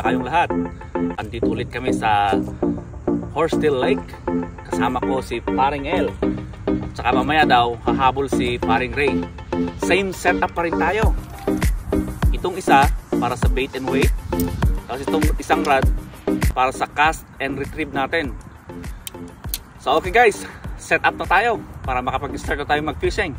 kayong lahat. Andito ulit kami sa Horsetail Lake. Kasama ko si Paring El. Tsaka mamaya daw hahabol si Paring Ray. Same setup pa rin tayo. Itong isa para sa bait and weight. Tapos itong isang rod para sa cast and retrieve natin. So okay guys, set up na tayo para makapag-start na tayo mag-fishing.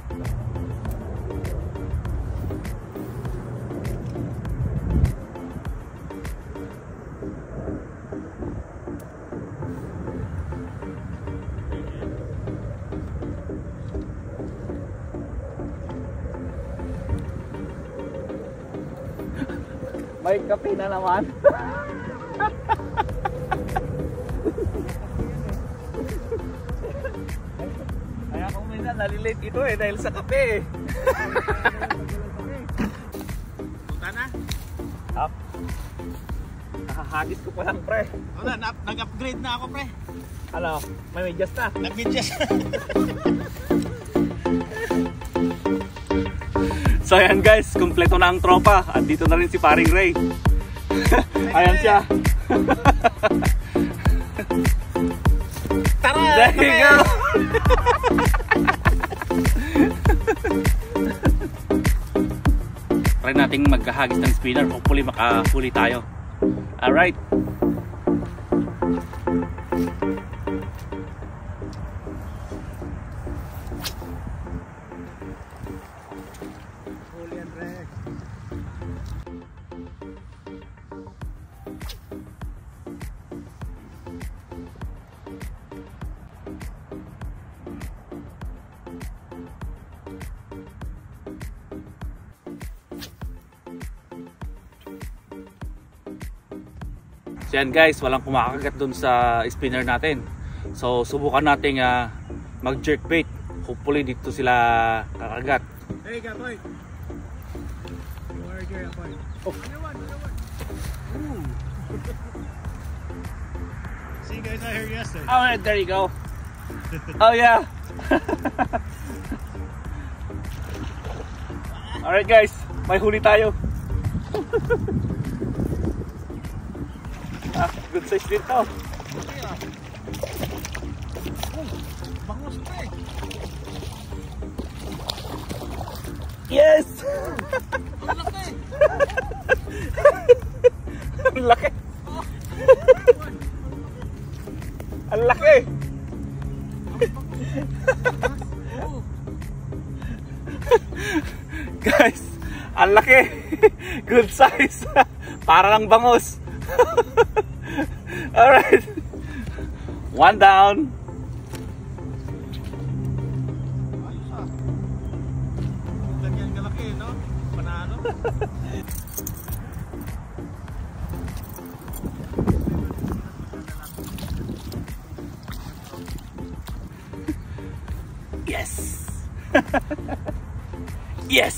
May kape na naman. Kaya kung minsan nalilate ito dahil sa kape. Punta na? Up. Nakahagis ko pa lang pre. Wala, nag-upgrade na ako pre. Ano? May medyas na? Nag-medyas. So ayan guys, kumpleto na ang tropa. At dito na rin si Paring Ray. Ayan siya. Tara! There you go! Try nating magkahagis ng spinner. Hopefully makahuli tayo. Alright. So yan guys, walang kumakagat dun sa spinner natin. So subukan natin mag jerkbait. Hopefully dito sila kakagat. Hey Kapoy! You are here Kapoy. Oh. Another one. Ooh. See you guys out here yesterday. Oh, there you go. Oh yeah. Alright guys, may huli tayo. Good size din to. Bangus pa eh. Yes! Ang laki! Ang laki! Ang laki! Guys, ang laki! Good size! Para lang bangus! Alright, one down. Ayos ah. Ganyan kalaki no? Panalo. Yes! Yes!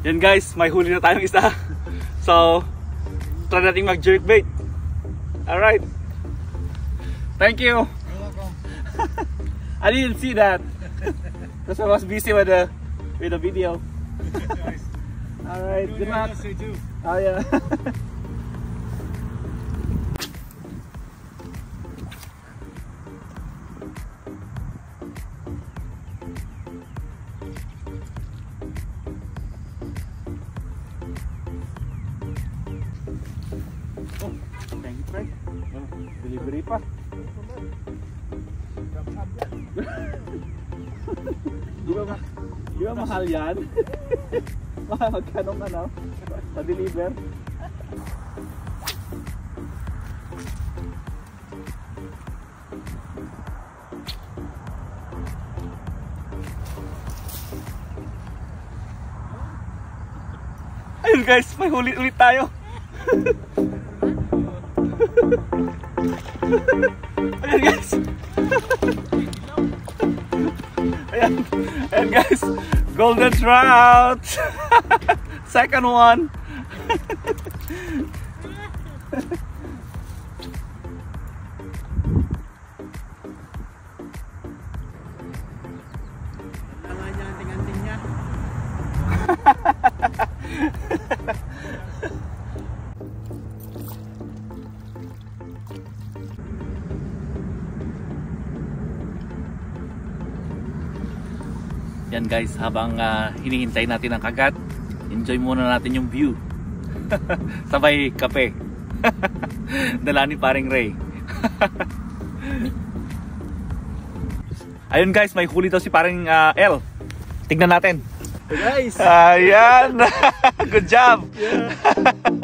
Yan guys, may huli na tayong isa. So try natin mag jerkbait. Alright. Thank you. You're welcome. I didn't see that. Because I was busy with the video. Nice. Alright, good luck. Too. Oh yeah. Oh, thank you, Frank. Delivery pa. Di ba mahal yan? Magkano ano? Sa deliver? Ayun guys, may huli ulit tayo. Ayan guys. Ayan guys, golden trout. Second one. Yan guys, habang hinihintay natin ang kagat, enjoy muna natin yung view. Sabay kape. Dala ni paring Ray. Ayun guys, may huli daw si paring L. Tignan natin. Hey guys! Ayan! Good job! Yeah.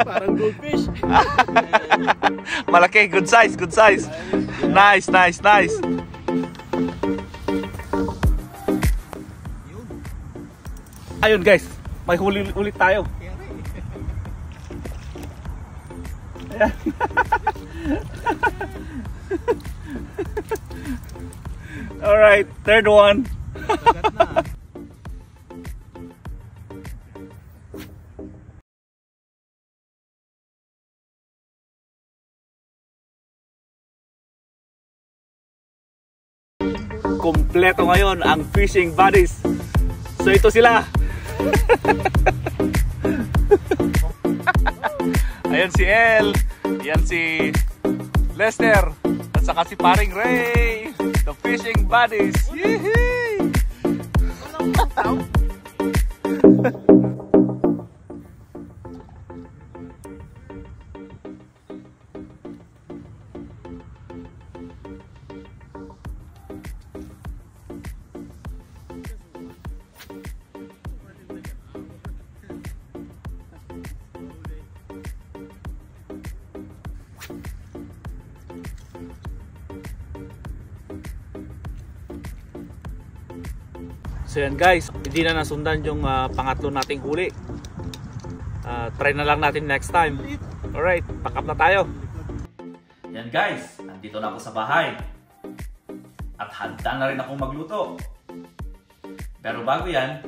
Parang goldfish. Malaki, good size, good size. Nice, nice, nice. Ayun guys, may huli ulit tayo. Ayan. Alright, third one. Kagat na. Kompleto ngayon ang fishing buddies. So ito sila. Ayan si El, yan si Lester, at saka si paring Ray, the fishing buddies. Yee-hee! So yan guys, hindi na nasundan yung pangatlo nating huli. Try na lang natin next time. Alright, pack up na tayo. Yan guys, nandito na ako sa bahay. At handa na rin akong magluto. Pero bago yan,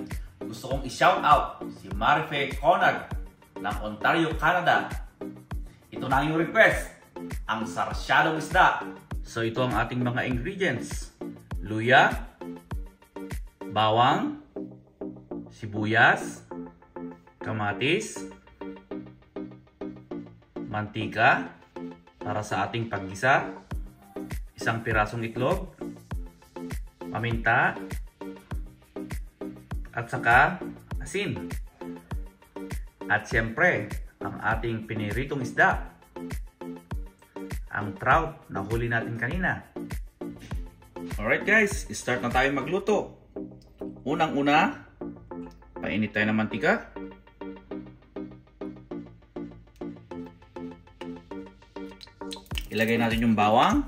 gusto kong i-shout out si Marife Conag ng Ontario, Canada. Ito na ang iyong request, ang sarsyadong isda. So ito ang ating mga ingredients. Luya, bawang, sibuyas, kamatis, mantika para sa ating paggisa, isang pirasong itlog, paminta, at saka asin. At siyempre, ang ating piniritong isda, ang trout na huli natin kanina. Alright guys, start na tayo magluto. Unang-una, painit tayo ng mantika. Ilagay natin yung bawang.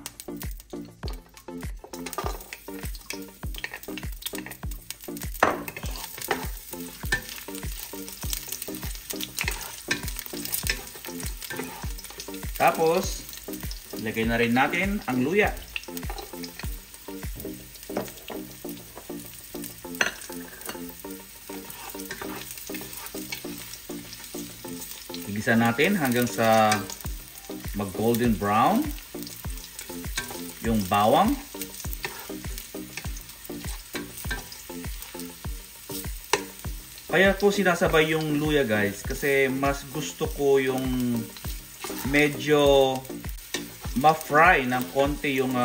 Tapos, ilagay na rin natin ang luya. Igisa natin hanggang sa mag golden brown yung bawang. Kaya ko sinasabay yung luya guys kasi mas gusto ko yung medyo ma-fry ng konti yung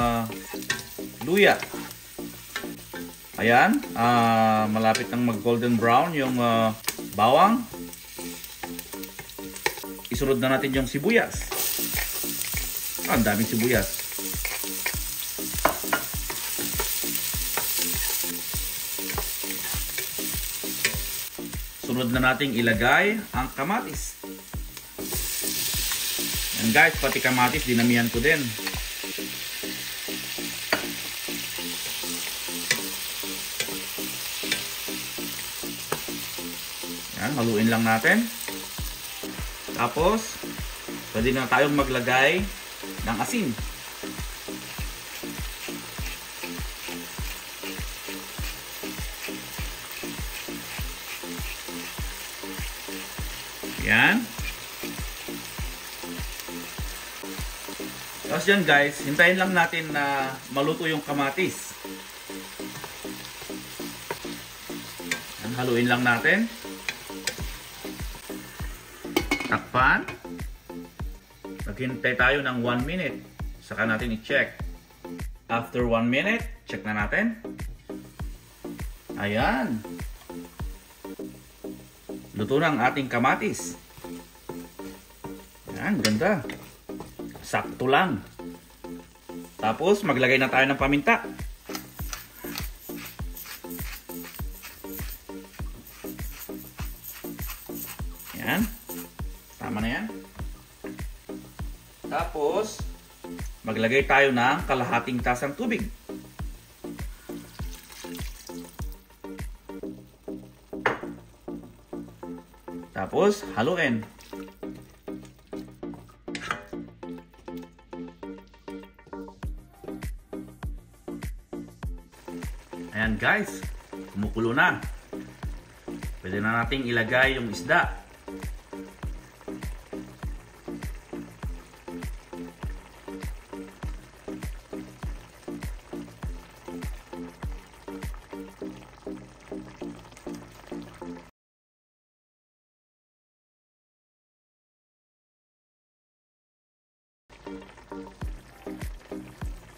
luya. Ayan, malapit nang mag golden brown yung bawang. Isunod na natin yung sibuyas. Ang daming sibuyas. Sunod na nating ilagay ang kamatis. Yan guys, pati kamatis dinamihan ko din. Yan, haluin lang natin. Tapos, pwede na tayong maglagay ng asin. Yan. Tapos yan guys, hintayin lang natin na maluto yung kamatis. Yan, haluin lang natin. Takpan. Maghintay tayo ng 1 minute. Saka natin i-check. After 1 minute, check na natin. Ayan. Luto na ang ating kamatis. Ayan, ganda. Sakto lang. Tapos, maglagay na tayo ng paminta. Ayan. Tama na yan. Tapos, maglagay tayo ng kalahating tasang tubig. Tapos, haluin. Ayan guys, kumukulo na. Pwede na nating ilagay yung isda.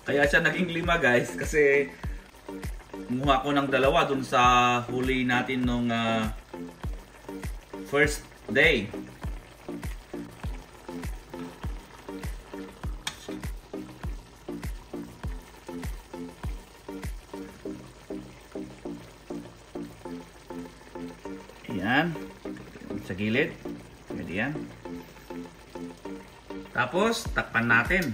Kaya siya naging 5 guys kasi kumuha ko ng 2 dun sa huli natin nung first day. Ayan. Sa gilid. Pwede yan. Tapos, takpan natin.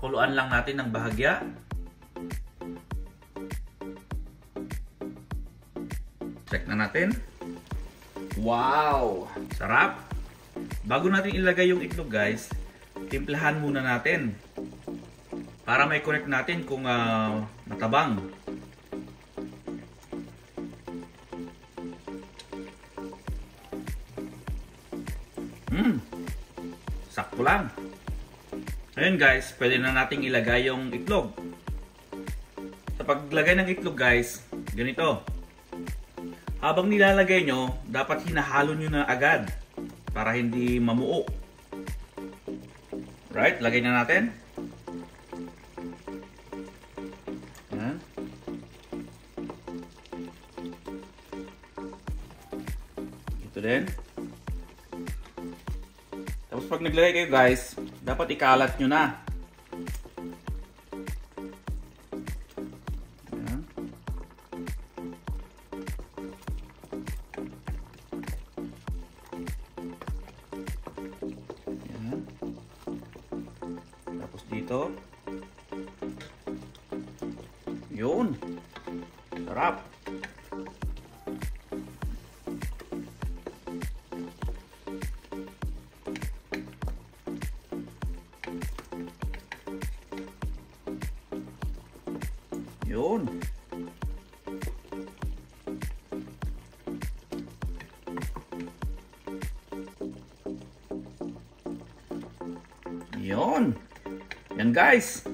Pakuluan lang natin ng bahagya. Check na natin. Wow! Sarap! Bago natin ilagay yung itlog guys, timplahan muna natin. Para may connect natin kung matabang. Sakto lang. Ayun guys, pwede na nating ilagay yung itlog. Sa paglagay ng itlog guys, ganito. Habang nilalagay nyo, dapat hinahalo nyo na agad para hindi mamuo. Right, lagay na natin. Ayan. Ito din. Tapos pag naglagay kayo guys, dapat ikalat nyo na. Ayan. Ayan. Tapos dito. Yun. Sarap. Yun. Yun. Yan guys.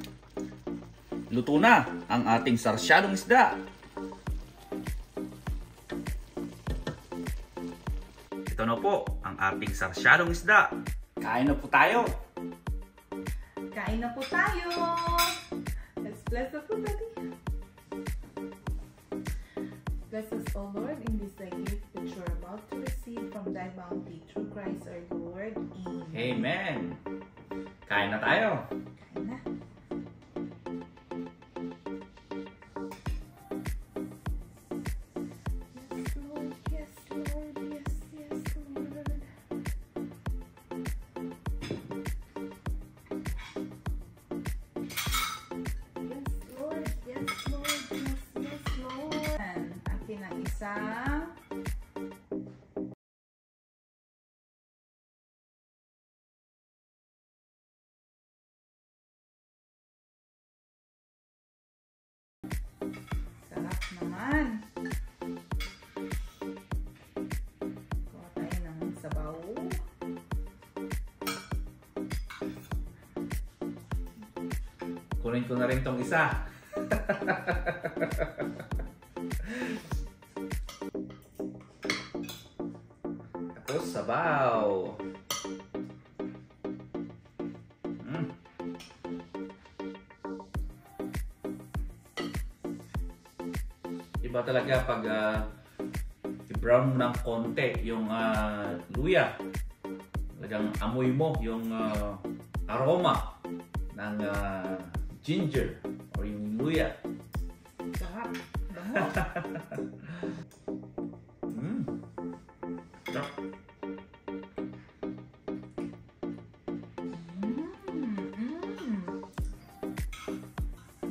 Luto na ang ating sarsyadong isda. Ito na po ang ating sarsyadong isda. Kain na po tayo. Kain na po tayo. Let's bless the food, buddy. Bless us, O Lord, in this thy gift that you're about to receive from thy bounty through Christ our Lord. Amen. Amen. Kain na tayo. Kain na. Yes, Lord. Yes, Lord. Yes, yes, Lord. Yes, Lord. Yes, Lord. Yes, yes, Lord. Akin ang isa. Sarap naman. Kuha tayo ng sabaw. Kunin ko na rin tong isa. Tapos sabaw. Iba talaga pag i-brown mo ng konti yung luya. Talagang amoy mo yung aroma ng ginger o yung luya. Sarap. Bango. Sarap.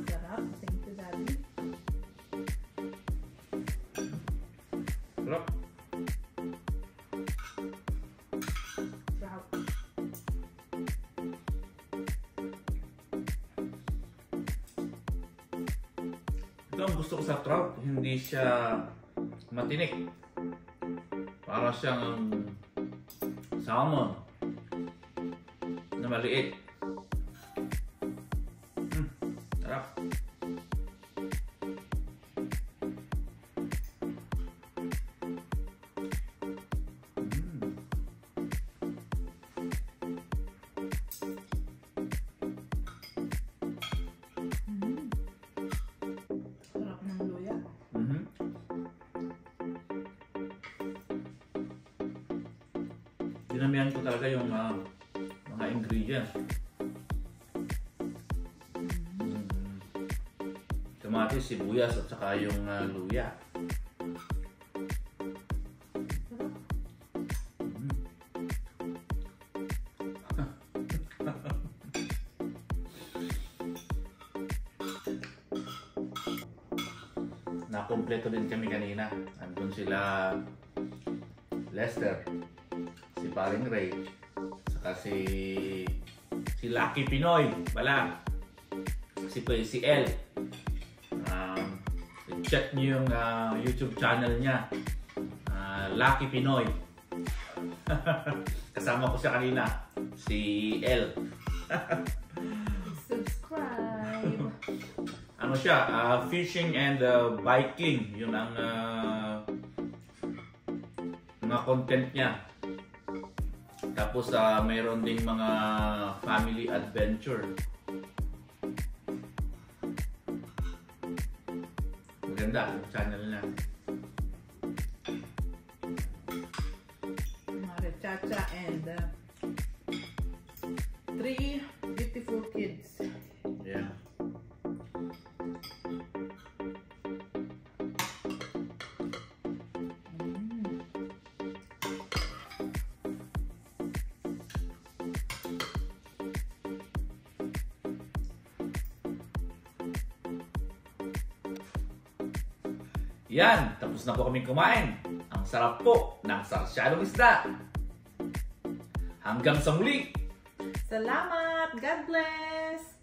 Sarap. Thank you, Daddy. Sarap. Sarap. Ito ang gusto ko sa trout, hindi siya matinik. Para siyang salmon na maliit. Sarap. Sarap ng luya. Dinamihan ko talaga yung mga ingredients. Kamatis, sibuyas at saka yung luya. Nakompleto din kami kanina. Andun sila Lester, si Paring Ray, saka si Lucky Pinoy, si El. Check nyo yung YouTube channel niya, Lucky Pinoy. Kasama ko siya kanina, si El. Subscribe. Ano siya, fishing and biking, yun ang mga content niya. Tapos mayroon ding mga family adventure. Maganda yung channel niya. Marichacha and 3 beautiful kids. Yeah. Yan, tapos na po kami kumain. Ang sarap po ng sarsyadong isda. Hanggang sa muli! Salamat! God bless!